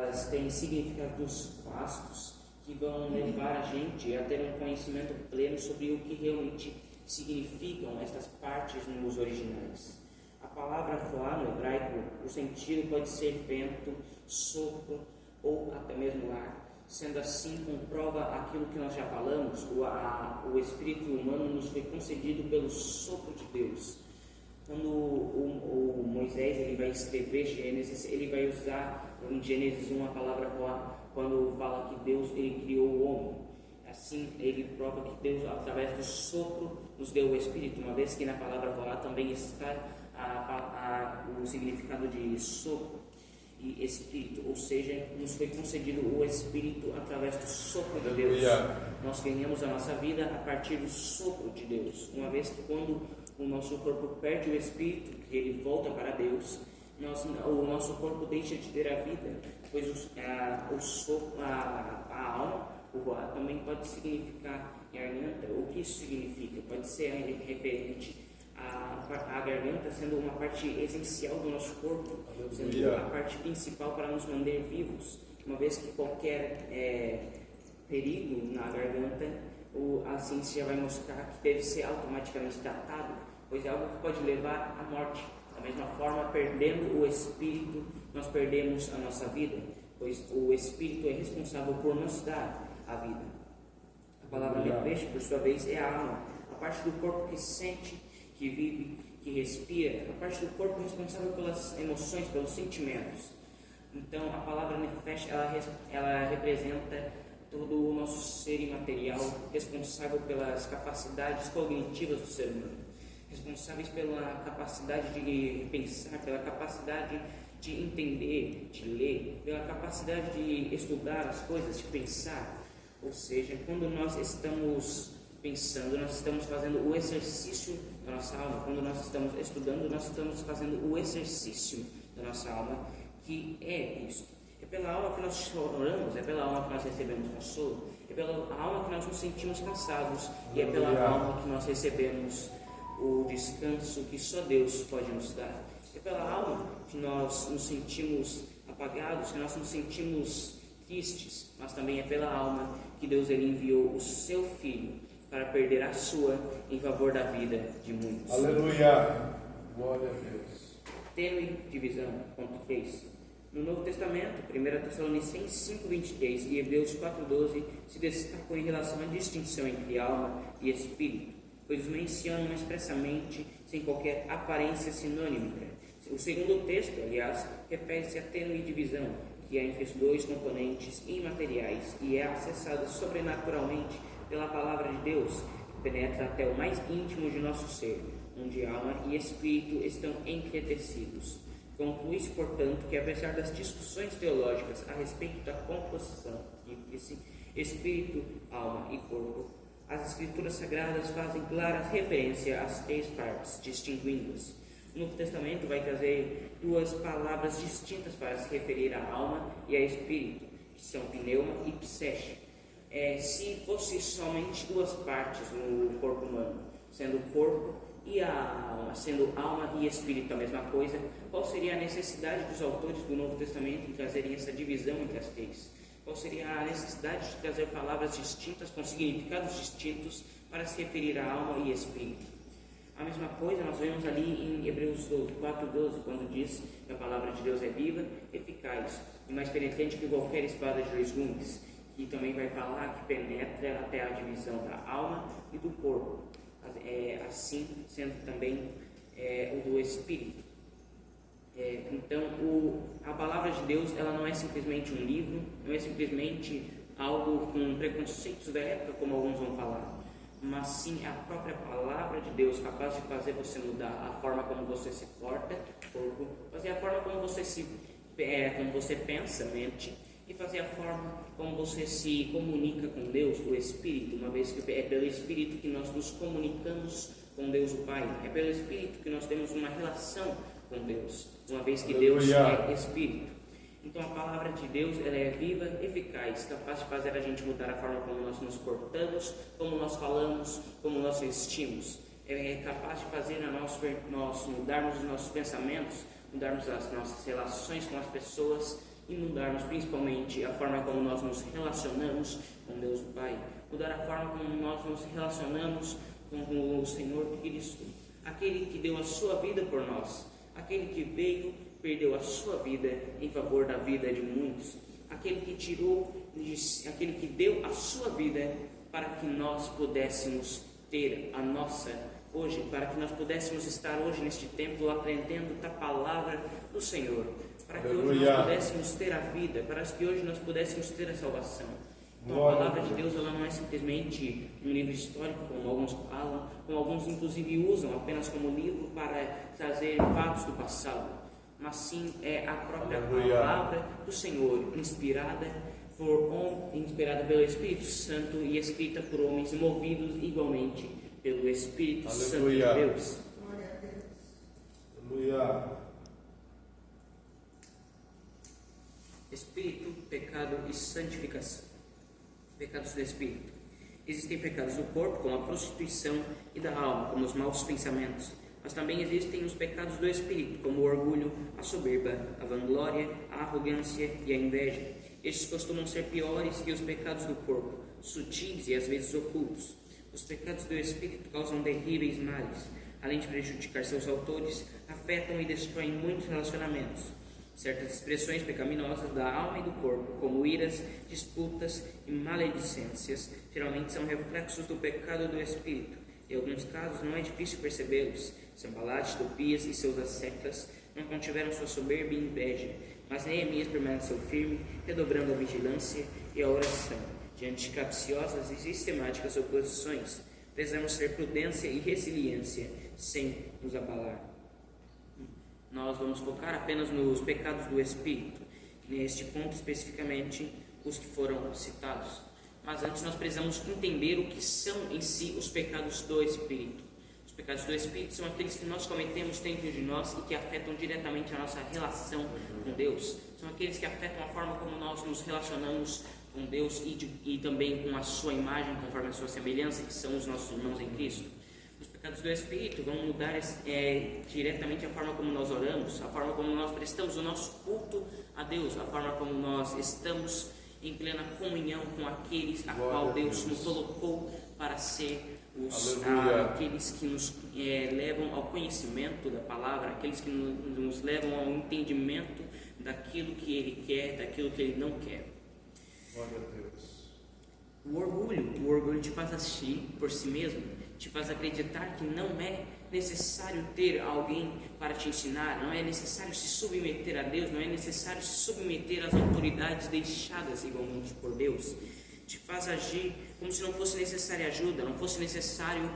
elas têm significados vastos que vão levar a gente a ter um conhecimento pleno sobre o que realmente significam estas partes nos originais. A palavra Ruá no hebraico, o sentido pode ser vento, sopro ou até mesmo ar. Sendo assim, comprova aquilo que nós já falamos, o espírito humano nos foi concedido pelo sopro de Deus. Quando o Moisés ele vai escrever Gênesis, ele vai usar em Gênesis 1 a palavra Ruá, quando fala que Deus ele criou o homem. Assim, ele prova que Deus, através do sopro, nos deu o Espírito, uma vez que na palavra Ruá também está o significado de sopro e Espírito, ou seja, nos foi concedido o Espírito através do sopro de Deus. Nós ganhamos a nossa vida a partir do sopro de Deus, uma vez que quando o nosso corpo perde o Espírito, que ele volta para Deus, o nosso corpo deixa de ter a vida, pois o sopro, a alma, o Ruá, também pode significar garganta. O que isso significa? Pode ser referente a garganta sendo uma parte essencial do nosso corpo, sendo a parte principal para nos manter vivos, uma vez que qualquer perigo na garganta, a ciência vai mostrar que deve ser automaticamente tratado, pois é algo que pode levar à morte. Da mesma forma, perdendo o Espírito, nós perdemos a nossa vida, pois o Espírito é responsável por nos dar a vida. A palavra nefesh, por sua vez, é a alma, a parte do corpo que sente, que vive, que respira, a parte do corpo responsável pelas emoções, pelos sentimentos. Então, a palavra nefesh, ela representa todo o nosso ser imaterial, responsável pelas capacidades cognitivas do ser humano, responsáveis pela capacidade de pensar, pela capacidade de entender, de ler, pela capacidade de estudar as coisas, de pensar. Ou seja, quando nós estamos pensando, nós estamos fazendo o exercício da nossa alma. Quando nós estamos estudando, nós estamos fazendo o exercício da nossa alma, que é isto. É pela alma que nós choramos, é pela alma que nós recebemos consolo, é pela alma que nós nos sentimos cansados, e é pela alma que nós recebemos o descanso que só Deus pode nos dar. É pela alma que nós nos sentimos apagados, que nós nos sentimos tristes, mas também é pela alma que Deus ele enviou o seu Filho para perder a sua em favor da vida de muitos. Aleluia! Glória a Deus. Tênue divisão, ponto 3. No Novo Testamento, 1 Tessalonicenses 5,23 e Hebreus 4,12 se destacam em relação à distinção entre alma e espírito, pois os mencionam expressamente sem qualquer aparência sinônima. O segundo texto, aliás, refere-se à tênue divisão, que é entre os dois componentes imateriais e é acessado sobrenaturalmente pela palavra de Deus, que penetra até o mais íntimo de nosso ser, onde alma e espírito estão entretecidos. Conclui-se, portanto, que apesar das discussões teológicas a respeito da composição tríplice, espírito, alma e corpo, as Escrituras Sagradas fazem clara referência às três partes, distinguindo-as. O Novo Testamento vai trazer duas palavras distintas para se referir à alma e a espírito, que são pneuma e pseche. Se fosse somente duas partes no corpo humano, sendo o corpo e a alma, sendo alma e espírito a mesma coisa, qual seria a necessidade dos autores do Novo Testamento em trazerem essa divisão entre as três? Qual seria a necessidade de trazer palavras distintas com significados distintos para se referir à alma e espírito? A mesma coisa nós vemos ali em Hebreus 4,12, quando diz que a palavra de Deus é viva, eficaz e mais penetrante que qualquer espada de dois gumes, que também vai falar que penetra até a divisão da alma e do corpo, assim sendo também o do espírito. Então, a palavra de Deus ela não é simplesmente um livro, não é simplesmente algo com preconceitos da época, como alguns vão falar, mas sim a própria palavra de Deus, capaz de fazer você mudar a forma como você se porta, fazer a forma como você pensa, mente, e fazer a forma como você se comunica com Deus, o Espírito, uma vez que é pelo Espírito que nós nos comunicamos com Deus o Pai, é pelo Espírito que nós temos uma relação com Deus, uma vez que Deus é Espírito. Então a palavra de Deus ela é viva, eficaz, capaz de fazer a gente mudar a forma como nós nos portamos, como nós falamos, como nós vestimos. É capaz de fazer nós mudarmos os nossos pensamentos, mudarmos as nossas relações com as pessoas e mudarmos principalmente a forma como nós nos relacionamos com Deus o Pai, mudar a forma como nós nos relacionamos com o Senhor Cristo, aquele que deu a sua vida por nós, aquele que veio, perdeu a sua vida em favor da vida de muitos, aquele que deu a sua vida para que nós pudéssemos ter a nossa hoje, para que nós pudéssemos estar hoje neste templo aprendendo da palavra do Senhor, para que hoje nós pudéssemos ter a vida, para que hoje nós pudéssemos ter a salvação. Então a palavra de Deus, ela não é simplesmente um livro histórico, como alguns falam, como alguns inclusive usam apenas como livro para trazer fatos do passado, mas sim é a própria palavra do Senhor, inspirada pelo Espírito Santo e escrita por homens movidos igualmente pelo Espírito Santo de Deus. Aleluia. Espírito, pecado e santificação. Pecados do Espírito. Existem pecados do corpo, como a prostituição, e da alma, como os maus pensamentos. Mas também existem os pecados do Espírito, como o orgulho, a soberba, a vanglória, a arrogância e a inveja. Estes costumam ser piores que os pecados do corpo, sutis e às vezes ocultos. Os pecados do Espírito causam terríveis males. Além de prejudicar seus autores, afetam e destroem muitos relacionamentos. Certas expressões pecaminosas da alma e do corpo, como iras, disputas e maledicências, geralmente são reflexos do pecado do Espírito. Em alguns casos não é difícil percebê-los. Sanbalate, Tobias e seus asseclas não contiveram sua soberba e inveja, mas Neemias permaneceu firme, redobrando a vigilância e a oração, diante de capciosas e sistemáticas oposições. Precisamos ter prudência e resiliência, sem nos abalar. Nós vamos focar apenas nos pecados do Espírito, neste ponto especificamente os que foram citados. Mas antes nós precisamos entender o que são em si os pecados do Espírito. Os pecados do Espírito são aqueles que nós cometemos dentro de nós e que afetam diretamente a nossa relação com Deus. São aqueles que afetam a forma como nós nos relacionamos com Deus e também com a sua imagem, conforme a sua semelhança, que são os nossos irmãos em Cristo. Os pecados do Espírito vão mudar diretamente a forma como nós oramos, a forma como nós prestamos o nosso culto a Deus, a forma como nós estamos em plena comunhão com aqueles a qual Deus nos colocou para ser aqueles que nos levam ao conhecimento da palavra, aqueles que nos levam ao entendimento daquilo que Ele quer, daquilo que Ele não quer. Glória a Deus. O orgulho te faz agir por si mesmo, te faz acreditar que não é necessário ter alguém para te ensinar, não é necessário se submeter a Deus, não é necessário se submeter às autoridades deixadas igualmente por Deus. Te faz agir como se não fosse necessária ajuda, não fosse necessário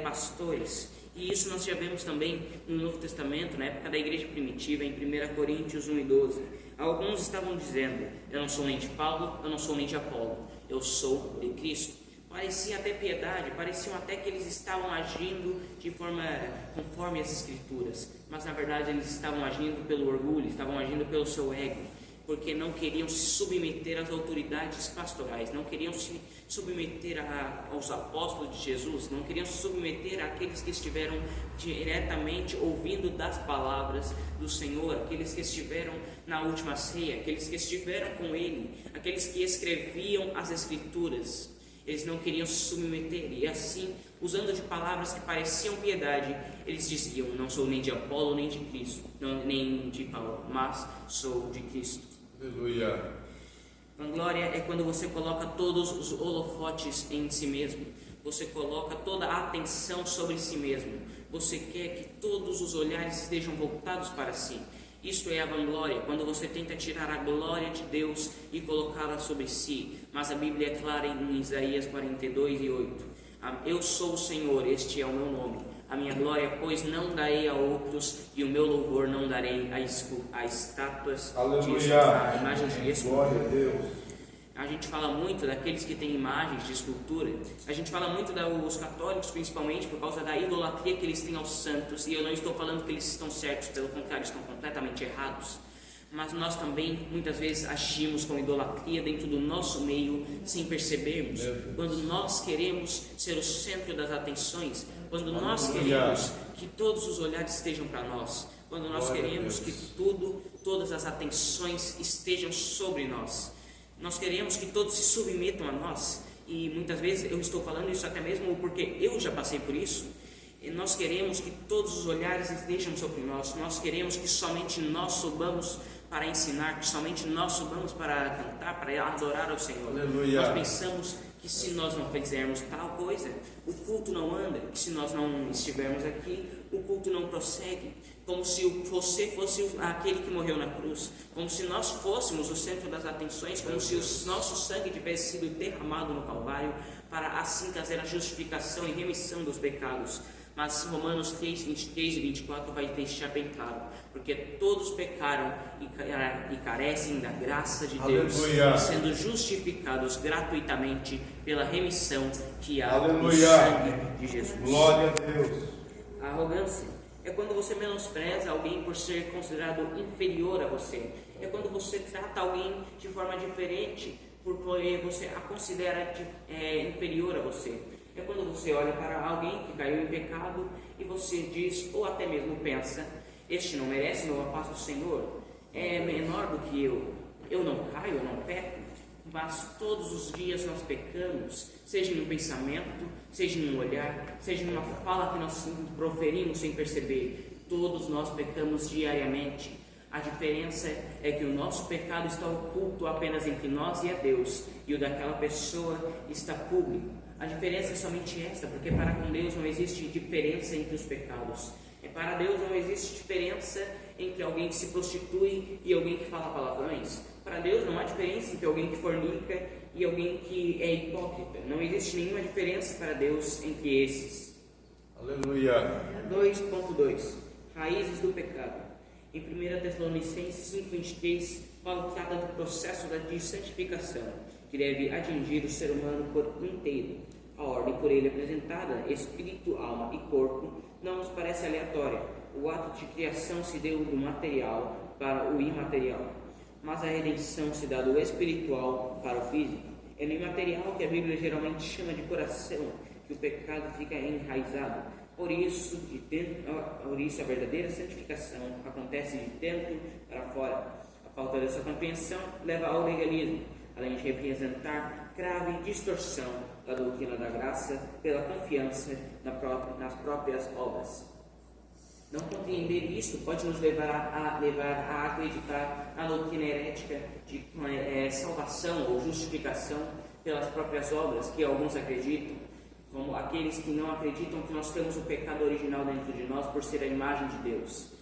pastores. E isso nós já vemos também no Novo Testamento, na época da igreja primitiva, em 1 Coríntios 1:12. Alguns estavam dizendo: eu não sou nem de Paulo, eu não sou nem de Apolo, eu sou de Cristo. Parecia até piedade, pareciam até que eles estavam agindo de forma conforme as Escrituras, mas na verdade eles estavam agindo pelo orgulho, estavam agindo pelo seu ego, porque não queriam se submeter às autoridades pastorais, não queriam se submeter aos apóstolos de Jesus, não queriam se submeter àqueles que estiveram diretamente ouvindo das palavras do Senhor, aqueles que estiveram na última ceia, aqueles que estiveram com Ele, aqueles que escreviam as Escrituras. Eles não queriam se submeter, e assim, usando de palavras que pareciam piedade, eles diziam: não sou nem de Apolo nem de Cristo, nem de Paulo, mas sou de Cristo. Aleluia. Vanglória é quando você coloca todos os holofotes em si mesmo, você coloca toda a atenção sobre si mesmo, você quer que todos os olhares estejam voltados para si. Isto é a vanglória, quando você tenta tirar a glória de Deus e colocá-la sobre si. Mas a Bíblia é clara em Isaías 42:8. Eu sou o Senhor, este é o meu nome. A minha glória, pois, não darei a outros, e o meu louvor não darei a estátuas, a imagens de escultura. Glória a Deus. A gente fala muito daqueles que têm imagens de escultura. A gente fala muito dos católicos, principalmente, por causa da idolatria que eles têm aos santos. E eu não estou falando que eles estão certos, pelo contrário, estão completamente errados. Mas nós também, muitas vezes, agimos com idolatria dentro do nosso meio, sem percebermos. Quando nós queremos ser o centro das atenções, quando nós queremos que todos os olhares estejam para nós, quando nós queremos que todas as atenções estejam sobre nós. Nós queremos que todos se submetam a nós, e muitas vezes eu estou falando isso até mesmo porque eu já passei por isso. E nós queremos que todos os olhares estejam sobre nós. Nós queremos que somente nós subamos para ensinar, que somente nós subamos para cantar, para adorar ao Senhor. Aleluia. Nós pensamos que se nós não fizermos tal coisa, o culto não anda, que se nós não estivermos aqui, o culto não prossegue, como se você fosse aquele que morreu na cruz, como se nós fôssemos o centro das atenções, como se o nosso sangue tivesse sido derramado no Calvário, para assim trazer a justificação e remissão dos pecados. Mas Romanos 3, 23 e 24 vai deixar bem claro, porque todos pecaram e carecem da graça de Deus, Aleluia. sendo justificados gratuitamente pela remissão que há no Aleluia. sangue de Jesus. Glória a Deus. A arrogância é quando você menospreza alguém por ser considerado inferior a você. É quando você trata alguém de forma diferente, porque você a considera inferior a você. É quando você olha para alguém que caiu em pecado e você diz, ou até mesmo pensa, este não merece a paz do Senhor, é menor do que eu não caio, eu não peco. Mas todos os dias nós pecamos, seja em um pensamento, seja em um olhar, seja em uma fala que nós proferimos sem perceber. Todos nós pecamos diariamente. A diferença é que o nosso pecado está oculto apenas entre nós e a Deus, e o daquela pessoa está público. A diferença é somente esta, porque para com Deus não existe diferença entre os pecados. Para Deus não existe diferença entre alguém que se prostitui e alguém que fala palavrões. Para Deus não há diferença entre alguém que fornica e alguém que é hipócrita. Não existe nenhuma diferença para Deus entre esses. Aleluia. 2.2 Raízes do pecado. Em 1 Tessalonicenses 5:23, Paulo trata do processo de santificação, que deve atingir o ser humano por inteiro. A ordem por ele apresentada, espírito, alma e corpo, não nos parece aleatória. O ato de criação se deu do material para o imaterial, mas a redenção se dá do espiritual para o físico. É no imaterial que a Bíblia geralmente chama de coração que o pecado fica enraizado. Por isso a verdadeira santificação acontece de dentro para fora. A falta dessa compreensão leva ao legalismo, além de representar grave distorção da doutrina da graça pela confiança nas próprias obras. Não compreender isso pode nos levar a acreditar na doutrina herética de salvação ou justificação pelas próprias obras, que alguns acreditam, como aqueles que não acreditam que nós temos o pecado original dentro de nós por ser a imagem de Deus.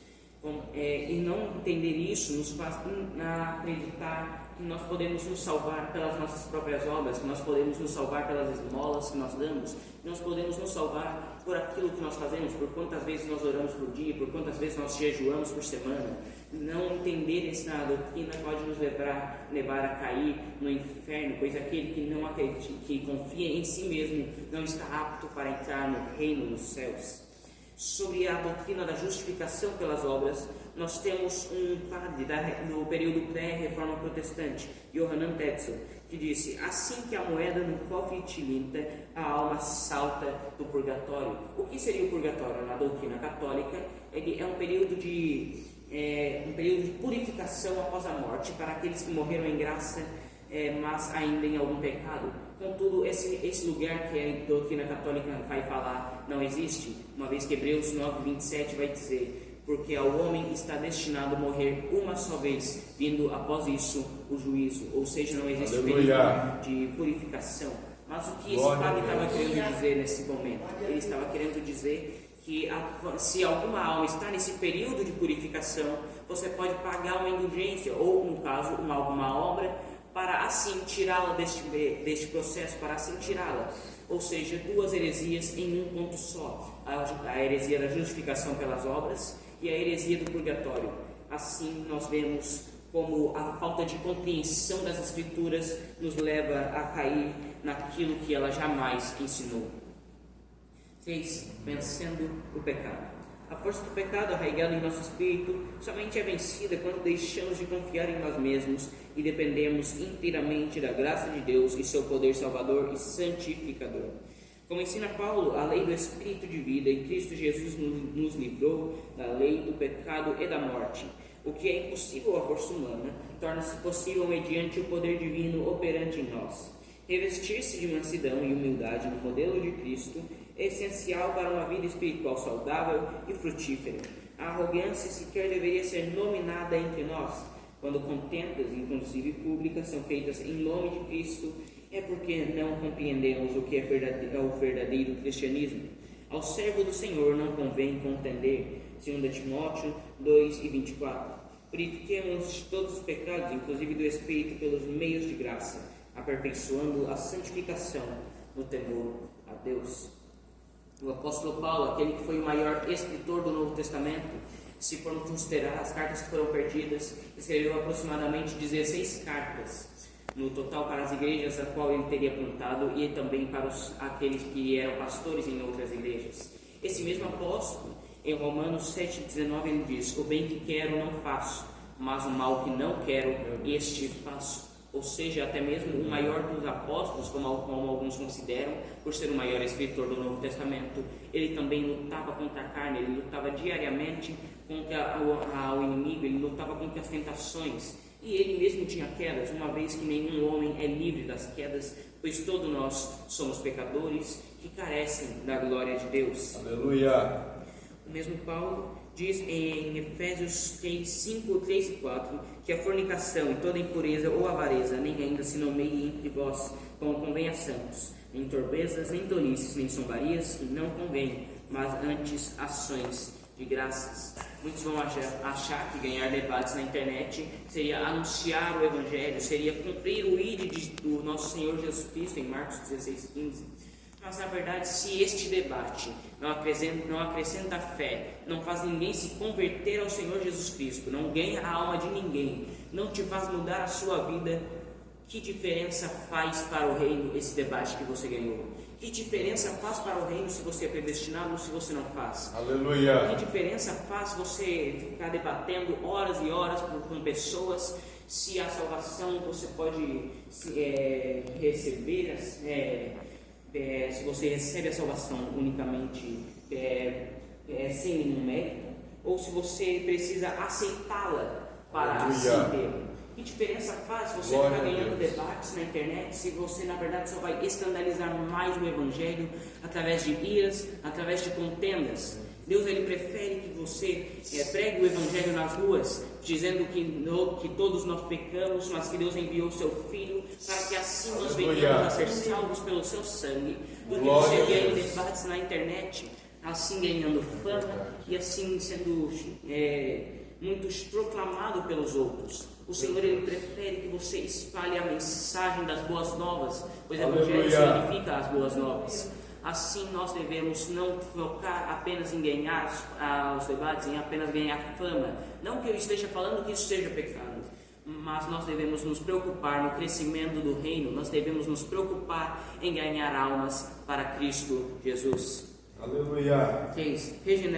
E não entender isso nos faz acreditar que nós podemos nos salvar pelas nossas próprias obras, que nós podemos nos salvar pelas esmolas que nós damos, que nós podemos nos salvar por aquilo que nós fazemos, por quantas vezes nós oramos por dia, por quantas vezes nós jejuamos por semana. Não entender essa doutrina pode nos levar a cair no inferno, pois aquele que não acredita, que confia em si mesmo, não está apto para entrar no reino dos céus. Sobre a doutrina da justificação pelas obras, nós temos um padre do período pré-reforma protestante, Johanan Tetzel, que disse: assim que a moeda no cofre tilinta, a alma salta do purgatório. O que seria o purgatório? Na doutrina católica, ele é um período de purificação após a morte para aqueles que morreram em graça, mas ainda em algum pecado. Contudo, esse lugar que a doutrina católica vai falar não existe, uma vez que Hebreus 9:27 vai dizer: porque ao homem está destinado a morrer uma só vez, vindo após isso o juízo. Ou seja, não existe período de purificação. Mas o que esse padre estava querendo dizer nesse momento? Ele estava querendo dizer que se alguma alma está nesse período de purificação, você pode pagar uma indulgência, ou no caso, alguma obra, para assim tirá-la deste processo, para assim tirá-la. Ou seja, duas heresias em um ponto só: a heresia da justificação pelas obras e a heresia do purgatório. Assim nós vemos como a falta de compreensão das Escrituras nos leva a cair naquilo que ela jamais ensinou. 3. Vencendo o pecado. A força do pecado arraigada em nosso espírito somente é vencida quando deixamos de confiar em nós mesmos e dependemos inteiramente da graça de Deus e seu poder salvador e santificador. Como ensina Paulo, a lei do Espírito de vida em Cristo Jesus nos livrou da lei do pecado e da morte. O que é impossível à força humana torna-se possível mediante o poder divino operante em nós. Revestir-se de mansidão e humildade no modelo de Cristo é essencial para uma vida espiritual saudável e frutífera. A arrogância sequer deveria ser nominada entre nós. Quando contendas, inclusive públicas, são feitas em nome de Cristo, é porque não compreendemos o que é o verdadeiro cristianismo. Ao servo do Senhor não convém contender. 2 Timóteo 2:24. Purifiquemos de todos os pecados, inclusive do espírito, pelos meios de graça, aperfeiçoando a santificação no temor a Deus. O apóstolo Paulo, aquele que foi o maior escritor do Novo Testamento, se formos considerar as cartas que foram perdidas, escreveu aproximadamente 16 cartas no total para as igrejas a qual ele teria plantado e também para aqueles que eram pastores em outras igrejas. Esse mesmo apóstolo, em Romanos 7,19, ele diz: o bem que quero não faço, mas o mal que não quero, este faço. Ou seja, até mesmo o maior dos apóstolos, como alguns consideram, por ser o maior escritor do Novo Testamento, ele também lutava contra a carne, ele lutava diariamente contra o inimigo, ele lutava contra as tentações. E ele mesmo tinha quedas, uma vez que nenhum homem é livre das quedas, pois todos nós somos pecadores que carecem da glória de Deus. Aleluia! O mesmo Paulo diz em Efésios 5, 3 e 4 que a fornicação e toda impureza ou avareza nem ainda se nomeie entre vós, como convém a santos, nem torpezas, nem tolices, nem zombarias, que não convém, mas antes ações de graças. Muitos vão achar que ganhar debates na internet seria anunciar o Evangelho, seria cumprir o ID do nosso Senhor Jesus Cristo em Marcos 16:15. Mas na verdade, se este debate não acrescenta fé, não faz ninguém se converter ao Senhor Jesus Cristo, não ganha a alma de ninguém, não te faz mudar a sua vida, que diferença faz para o reino esse debate que você ganhou? Que diferença faz para o reino se você é predestinado ou se você não faz? Aleluia! Que diferença faz você ficar debatendo horas e horas com pessoas se a salvação você pode receber, se você recebe a salvação unicamente sem nenhum mérito, ou se você precisa aceitá-la para assim ter? Que diferença faz se você ficar ganhando debates na internet, se você na verdade só vai escandalizar mais o Evangelho através de iras, através de contendas? Deus ele prefere que você pregue o Evangelho nas ruas, dizendo que todos nós pecamos, mas que Deus enviou o seu Filho para que assim nós venhamos a ser salvos pelo seu sangue, do que você ganhando debates na internet, assim ganhando fama e assim sendo muito proclamado pelos outros. O Senhor ele prefere que você espalhe a mensagem das boas novas, pois o Evangelho significa as boas novas. Assim nós devemos não focar apenas em ganhar os debates, em apenas ganhar fama. Não que eu esteja falando que isso seja pecado, mas nós devemos nos preocupar no crescimento do reino, nós devemos nos preocupar em ganhar almas para Cristo Jesus. Aleluia! 3. Regenerar